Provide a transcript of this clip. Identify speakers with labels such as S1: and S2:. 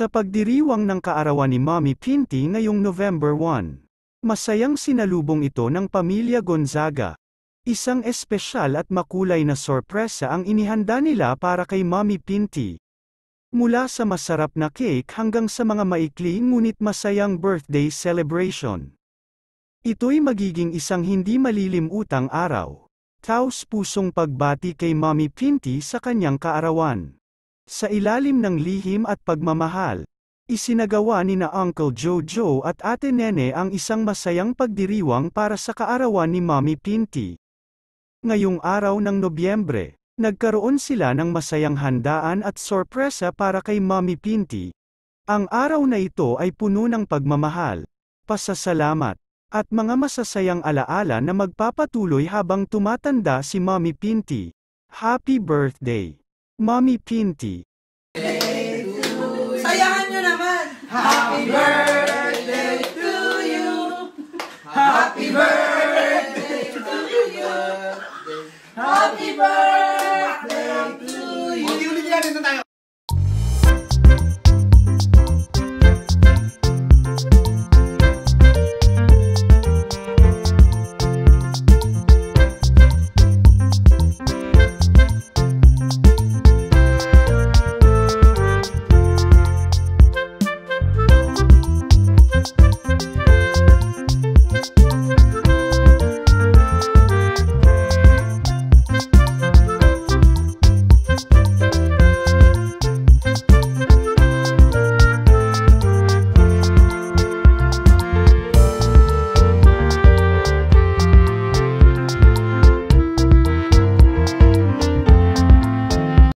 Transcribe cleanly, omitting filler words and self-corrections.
S1: Sa pagdiriwang ng kaarawan ni Mommy Pinty ngayong November 1. Masayang sinalubong ito ng pamilya Gonzaga. Isang espesyal at makulay na sorpresa ang inihanda nila para kay Mommy Pinty. Mula sa masarap na cake hanggang sa mga maikli ngunit masayang birthday celebration. Ito'y magiging isang hindi malilimutang araw. Taos-pusong pagbati kay Mommy Pinty sa kanyang kaarawan. Sa ilalim ng lihim at pagmamahal, isinagawa ni na Uncle Jojo at Ate Nene ang isang masayang pagdiriwang para sa kaarawan ni Mommy Pinty. Ngayong araw ng Nobyembre, nagkaroon sila ng masayang handaan at sorpresa para kay Mommy Pinty. Ang araw na ito ay puno ng pagmamahal, pasasalamat, at mga masasayang alaala na magpapatuloy habang tumatanda si Mommy Pinty. Happy birthday, Mommy Pinty!
S2: Sayahan nyo naman! Happy birthday to you! Happy birthday to you! Happy birthday to you!
S3: Ulit-ulit yan, ito tayo.